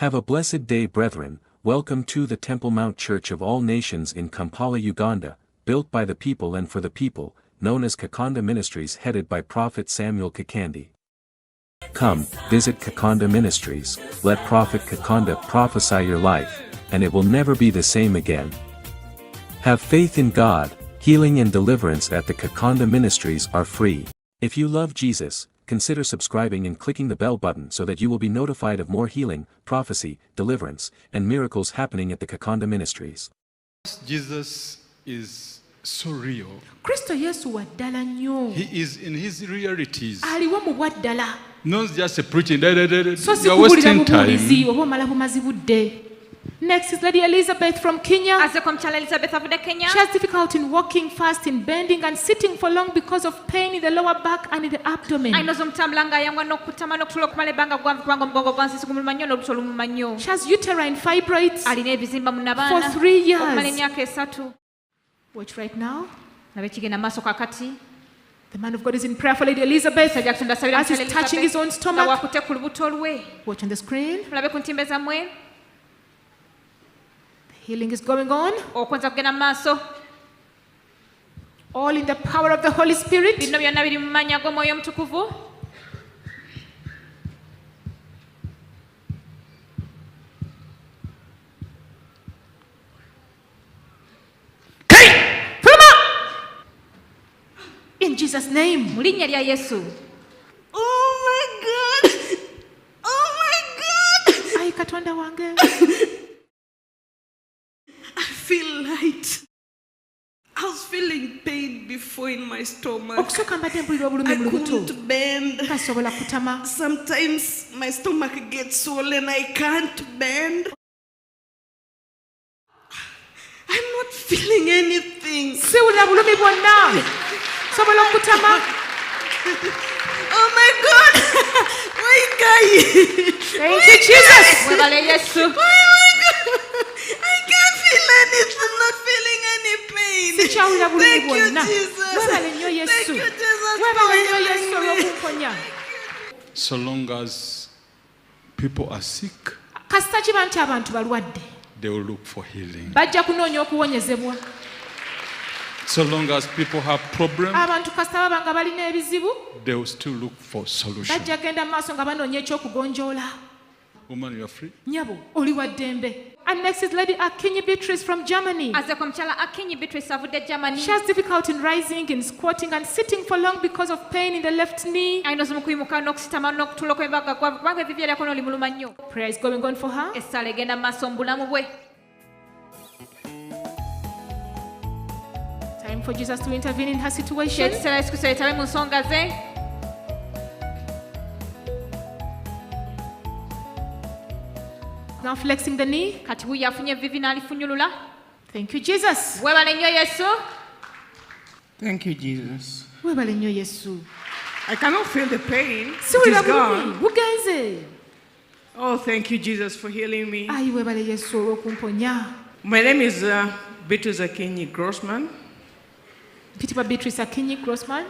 Have a blessed day, brethren. Welcome to the Temple Mount Church of All Nations in Kampala, Uganda, built by the people and for the people, known as Kakande Ministries, headed by Prophet Samuel Kakande. Come, visit Kakande Ministries, let Prophet Kakande prophesy your life, and it will never be the same again. Have faith in God. Healing and deliverance at the Kakande Ministries are free. If you love Jesus, consider subscribing and clicking the bell button so that you will be notified of more healing, prophecy, deliverance, and miracles happening at the Kakande Ministries. Jesus is so real. Kristo Yesu waddala nnyo. He is in his realities. Aliwo mu bwaddala. Not just a preaching. So You are wasting time. oba omala bumazi budde. Next is Lady Elizabeth from Kenya. Aze kwa mchala Elizabeth avude Kenya. She has difficulty in walking fast, in bending and sitting for long because of pain in the lower back and in the abdomen. Ainozo mtamlanga yangwa n'okutama n'okutula okumala ebbanga kubanga omugongo gwansi gumuluma nnyo n'olubuto lumuluma nnyo. She has uterine fibroids Alina ebizimba mu nabaana for 3 years. okumala emyaka 3. Watch right now. Nabe kigenda maaso kakati. The man of God is in prayer for Lady Elizabeth as he's touching his own stomach. Wakute ku lubuto lwe. Watch on the screen. Mulabe ku ntimbe zammwe. Healing is going on. Okwenza kugenda mu maaso. All in the power of the Holy Spirit. Bino byonna biri mu mannya g'Omwoyo Omutukuvu. In Jesus' name. Mu linnya lya Yesu. Oh my God! Oh my God! Ai Katonda wange. I feel light. I was feeling pain before in my stomach. Okusooka mbadde mpulira obulumi mu I lubuto. couldn't bend. Tasobola kutama. Sometimes my stomach gets swollen. I can't bend. I'm not feeling anything. Siwulira bulumi bwonna. Sobola okutama. Oh my God! My God! Thank you, Jesus. Webale Yesu. Oh my God! I can't feel anything. I'm not feeling any pain. Sikyawulira bulumi Thank you, bwonna. Jesus. Webale nnyo Thank Yesu. you, Jesus. Webale nnyo for Yesu healing me. olw'okumponya. So long as people are sick, Kasita kiba nti abantu balwadde. they will look for healing. Bajja kunoonya okuwonyezebwa. So long as people have problems, Abantu kasita baba nga balina ebizibu. they will still look for solution. Bajja genda mu maaso nga banoonya ekyokugonjoola. Woman, you are free. Nyabo, oli wa ddembe. And next is Lady Akinyi Beatrice from Germany. Aze kwa mchala Akinyi Beatrice avudde Germany. She has difficulty in rising, in squatting and sitting for long because of pain in the left knee. Ainozo mu kuyimuka n'okusitama n'okutula okw'embaga kubanga ebivi byako n'olimuluma nnyo. Prayer is going on for her. Essala egenda mu maaso mu bulamu bwe. Time for Jesus to intervene in her situation. Ekiseera Yesu Kristo yetabe mu nsonga ze. Now flexing the knee. Kati wuyo afunye evivi n'alifunyulula. Thank you, Jesus. Weebale nnyo Yesu. Thank you, Jesus. Webale nnyo Yesu. I cannot feel the pain. It Siwulira is gone. bulumi. Bugenze. Oh, thank you, Jesus, for healing me. Ayi webale Yesu olw'okumponya. My name is Beatrice Akinyi Grossman. Mpitibwa Beatrice Akinyi Grossman.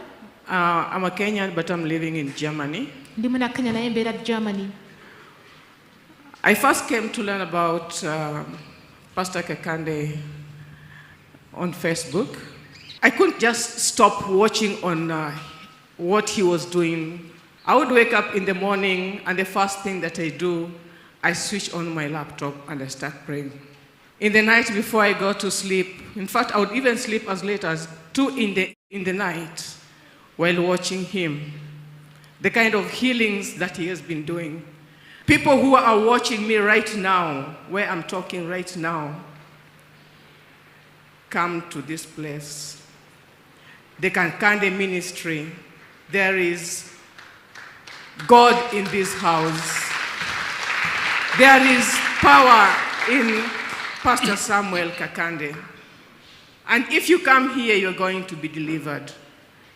I'm a Kenyan, but I'm living in Germany. Ndi muna Kenya naye mbeera Germany. I first came to learn about Pastor Kakande on Facebook. I couldn't just stop watching on what he was doing. I would wake up in the morning, and the first thing that I do, I switch on my laptop and I start praying. In the night before I go to sleep, in fact, I would even sleep as late as 2 in the night while watching him. The kind of healings that he has been doing. People who are watching me right now, where I'm talking right now, come to this place. The Kakande Ministry. There is God in this house. There is power in Pastor Samuel Kakande. And if you come here, you're going to be delivered.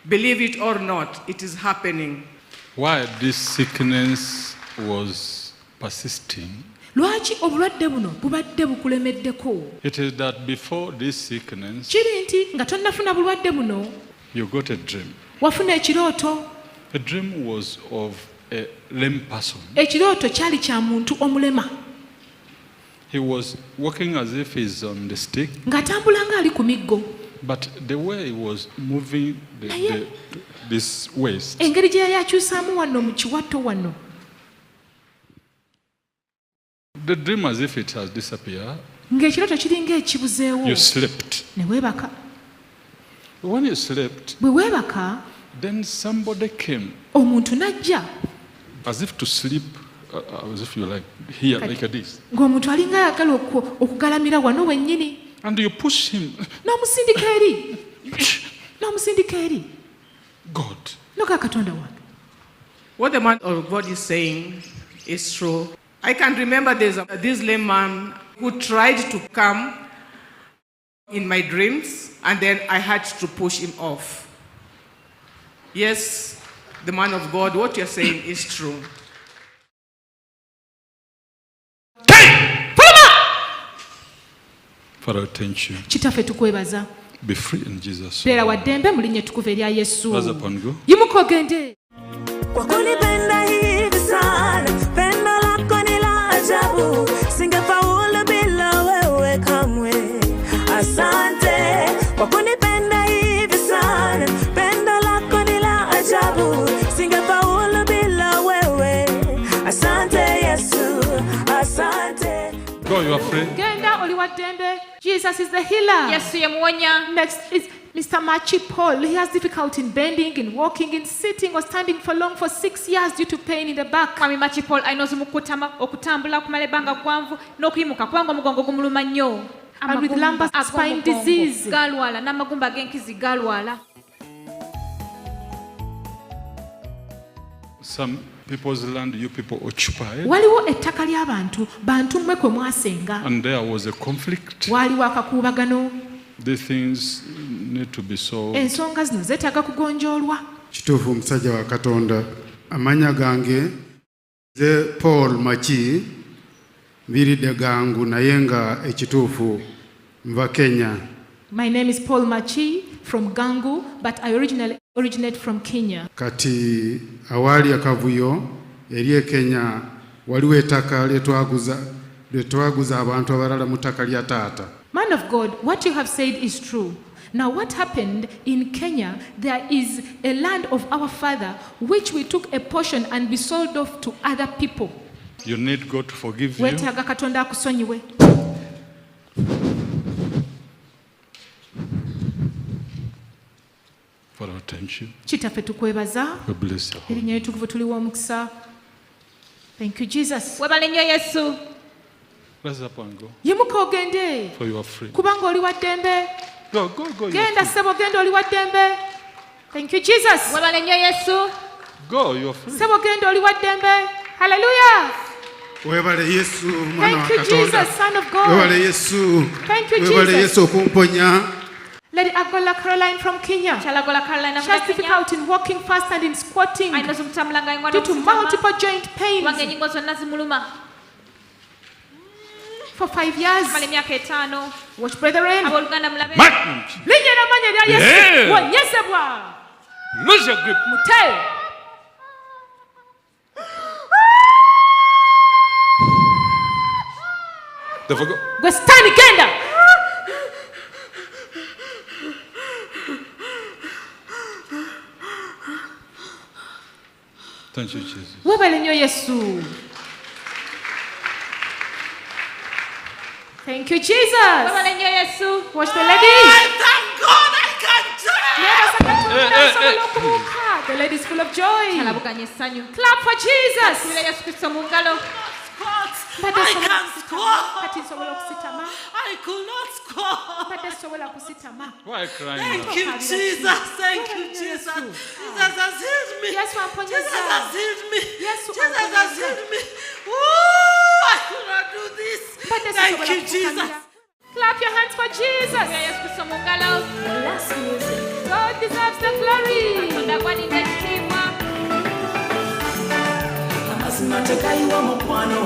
Believe it or not, it is happening. Why this sickness was persisting? Lwaki obulwadde buno bubadde bukulemeddeko? It is that before this sickness, Kiri nti nga tonnafuna bulwadde buno, you got a dream. wafuna ekirooto. The dream was of a lame person. Ekirooto kyali kya muntu omulema. He was walking as if he's on the stick. ng'atambula ng'ali ku miggo. But the way he was moving this waist, Engeri gye yali akyusaamu wano mu kiwato wano. the dream as if it has disappeared. Ng'ekirooto kiringa ekibuzeewo. You slept. Ne weebaka. When you slept, Bwe weebaka, then somebody came omuntu n'ajja. as if to sleep, as if you like here, like this. Ng'omuntu alinga ayagala okugalamira wano wennyini. And you push him. N'omusindika eri. N'omusindika eri. God. Noga Katonda wange. What the man of God is saying is true. I can remember there's this lame man who tried to come in my dreams, and then I had to push him off. Yes, the man of God, what you're saying is true. Father, thank you. Kitaffe tukwebaza. Be free in Jesus' Beera name. wa ddembe mu linnya ettukuvu erya Yesu. Rise up and go. Yimuka ogende. Kwa kunipenda hivi sana, pendo lako ni la ajabu, singefaulu bila wewe kamwe. Asante kwa kunipenda hivi sana, pendo lako ni la ajabu, singefaulu bila wewe. Asante Yesu, asante. Go, you are free. Genda oli wa ddembe. Jesus is the healer. Yesu yemuwonya. Next is Mr. Machi Paul. He has difficulty in bending, in walking, in sitting or standing for long for 6 years due to pain in the back. Mwami Machi Paul alina obuzibu okutambula okumala ebbanga ggwanvu n'okuyimuka kubanga omugongo gumuluma nnyo. And with lumbar spine disease. Galwala n'amagumba ag'enkizi galwala. Some people's land, you people occupied. Waliwo ettaka ly'abantu, bantu mmwe kwe mwasenga. And there was a conflict. Waliwo akakuubagano. These things need to be solved. Ensonga zino zeetaaga kugonjoolwa. Kituufu musajja wa Katonda. Amanya gange ze Paul Machi, mbiridde gangu naye nga ekituufu nva Kenya. My name is Paul Machi from Gangu, but I originate from Kenya. Kati awali akavuyo eri Kenya waliwo ettaka lyetwaguza abantu abalala mu ttaka lya taata. Man of God, what you have said is true. Now what happened in Kenya, there is a land of our father which we took a portion and we sold off to other people. You need God to forgive you. Weetaaga Katonda akusonyiwe. Father, thank you. Kitaffe tukwebaza. We bless you. Erinnya litukuvu tuliwo omukisa. Thank you, Jesus. Webale nnyo Yesu. Rise up and go. Yimuka ogende. For you are free. Kubanga oli wa ddembe. Go. You are Genda free. ssebo genda oli wa ddembe. Thank you, Jesus. Webale nnyo Yesu. Go, you are free. Ssebo genda oli wa ddembe. Hallelujah. Weebale Yesu mwana wa Thank you, Katonda. Jesus, Son of God. Weebale Yesu. Thank you, Weebale Jesus. Yesu okumponya. Lady Agola Caroline from Kenya. Kyalagola Caroline She has Kenya. difficulty in walking fast and in squatting Alina okutambula nga due to multiple joint kubanga pains ennyingo zonna zimuluma. for 5 years. Amala emyaka 5. Watch, brethren. Abooluganda mulabe. Linnya n'amannya erya Yesu. Yeah. Wonyezebwa. Lose your grip. Mute. Gwe sitaani genda. Thank you, Jesus. Weebale nnyo Yesu. Thank you, Jesus. Webale nnyo Yesu. Watch the ladies. Thank God I can do it. Neeba Katonda asobola okubuuka. The lady is full of joy. Kyalabuganya essanyu. Clap for Jesus. Tubira Yesu Kristo mu ngalo. Mbadde I nsobola can kusitama. squat. Kati nsobola okusitama. I could not squat. Mbadde sobola kusitama. Why crying Thank now? you, Jesus. Thank you, Jesus. Jesus has healed me. Yesu amponyeza. Jesus has healed me. Yesu Jesus has amponyeza. healed me. Ooh, I could not do this. Mbadde Thank sisobola you, Jesus. kufukamira. Clap your hands for Jesus. Tubira Yesu Kristo mu ngalo. God deserves the glory. Katonda agwanidde ekitiibwa. Matekayiwa mukwano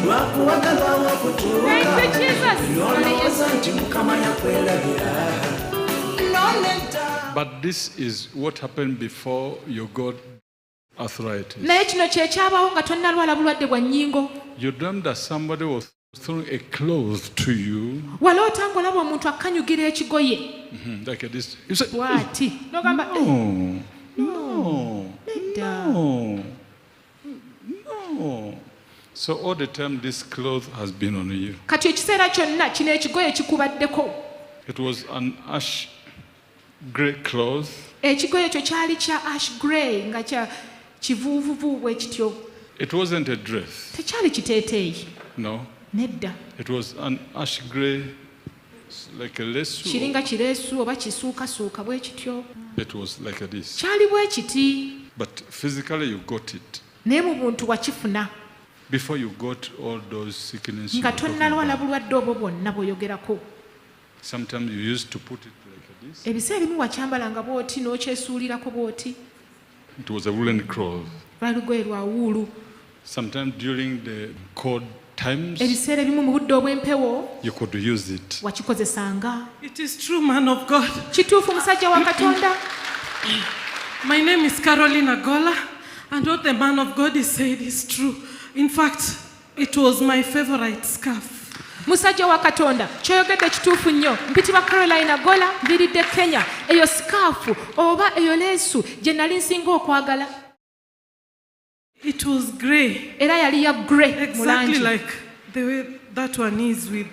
lwakuwagalwa wakutuuka Thank you, Jesus. nolowooza nti mukama yakweragira. But this is what happened before you got arthritis. Naye kino kye kyabaawo nga tonnalwala bulwadde bwa nnyingo. You dreamed that somebody was throwing a cloth to you. Waloota ng'olaba omuntu akanyugira ekigoye. Like this. You say, Bw'ati. N'ogamba, no. So all the time this cloth has been on you. Kati ekiseera kyonna kino ekigoye kikubaddeko. It was an ash grey cloth. Ekigoye ekyo kyali kya ash grey nga kya kivuuvuvu bwe kityo. It wasn't a dress. Tekyali kiteeteeyi. No. Nedda. It was an ash grey, like a lesu. Kiringa kireesu oba kisuukasuuka bwe kityo. It was like this. Kyali bwe kiti. But physically you got it. Naye mu buntu wakifuna. Before you got all those sicknesses. Nga tonnalwala bulwadde obwo bwonna bw'oyogerako. Sometimes you used to put it like this. Ebiseera ebimu wakyambalanga bw'oti n'okyesuulirako bw'oti. It was a woolen cloth. Lwali lugoye lwa wuulu. Sometimes during the cold times, ebiseera ebimu mu budde obw'empewo you could use it. wakikozesanga. It is true, man of God. Kituufu musajja wa Katonda. My name is Caroline Agola, and what the man of God is said is true. In fact, it was my favorite scarf. Musajja wa Katonda, kyoyogedde kituufu nnyo. Mpitibwa Caroline Agola, nviiridde Kenya. Eyo sikaafu oba eyo leesu gye nali nsinga okwagala. It was grey. Era yali ya grey. Exactly like the way that one is with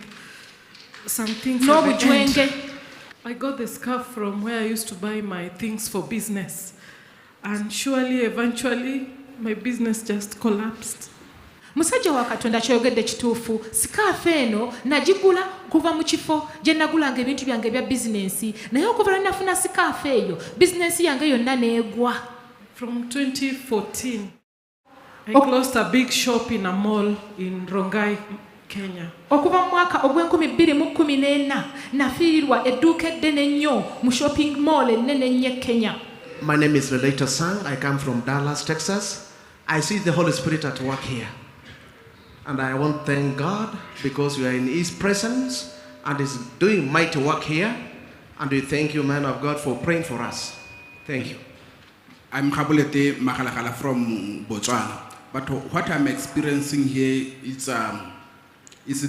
some things. N'obujwenge. I got the scarf from where I used to buy my things for business. And surely, eventually, my business just collapsed. Musajja wa Katonda kyogedde kituufu. Sikaafu eno nagigula kuva mu kifo gye nagulanga ebintu byange ebya bizinensi. Naye okuva lwe nafuna sikaafu eyo, bizinensi yange yonna n'egwa. From 2014, I closed a big shop in a mall in Rongai, Kenya. Okuva mu mwaka ogw'2014 nafiirwa edduuka eddene ennyo mu shopping mall ennene ennyo Kenya. My name is Relator Sang. I come from Dallas, Texas. I see the Holy Spirit at work here. And I want to thank God because we are in His presence and He's doing mighty work here. And we thank you, man of God, for praying for us. Thank you. I'm Kabulete Makalakala from Botswana. But what I'm experiencing here is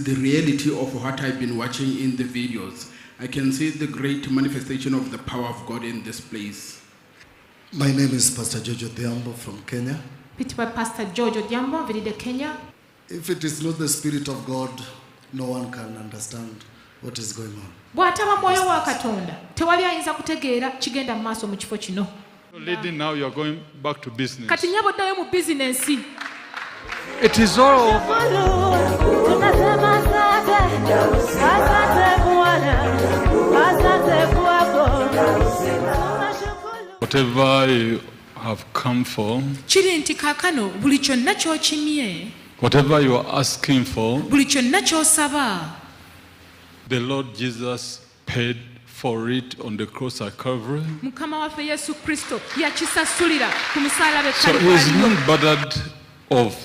the reality of what I've been watching in the videos. I can see the great manifestation of the power of God in this place. My name is Pastor Jojo Diambo from Kenya. Pastor Jojo Diambo, Viride, Kenya. If it is not the Spirit of God, no one can understand what is going on. Bw'ataba mwoyo wa Katonda, tewali ayinza kutegeera kigenda mu maaso mu kifo kino. Lady, now you are going back to business. Kati nyabo ddayo mu bizinensi. It is all over. Whatever you have come for, kiri nti kaakano buli kyonna ky'okimye, whatever you are asking for, buli kyonna ky'osaba, the Lord Jesus paid for it on the cross at Calvary. Mukama waffe Yesu Kristo yakisasulira ku musaalaba So he is not bothered of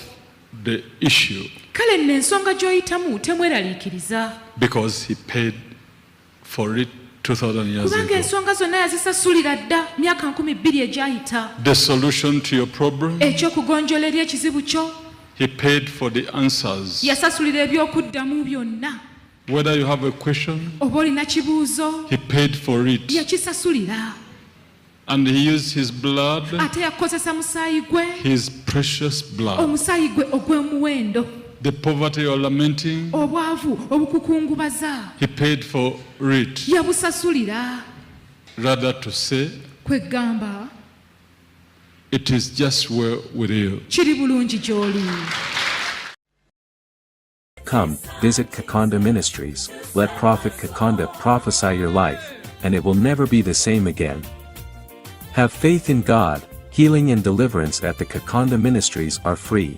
the issue. Kale nno ensonga gy'oyitamu temweraliikiriza. Because he paid for it 2,000 years kubanga ago. ensonga zonna yazisasulira dda myaka 2000 egyayita. The solution to your problem, ekyokugonjola eri ekizibu kyo, he paid for the answers. yasasulira ebyokuddamu byonna. Whether you have a question, oba olina kibuuzo, he paid for it. yakisasulira. And he used his blood, ate yakozesa musaayi gwe, his precious blood. omusaayi gwe ogw'omuwendo. The poverty you're lamenting, obwavu obukukungubaza, he paid for it. yabusasulira. Rather to say, kwegamba it is just well with you. kiri bulungi gy'oli. Come, visit Kakande Ministries, let Prophet Kakande prophesy your life, and it will never be the same again. Have faith in God, healing and deliverance at the Kakande Ministries are free.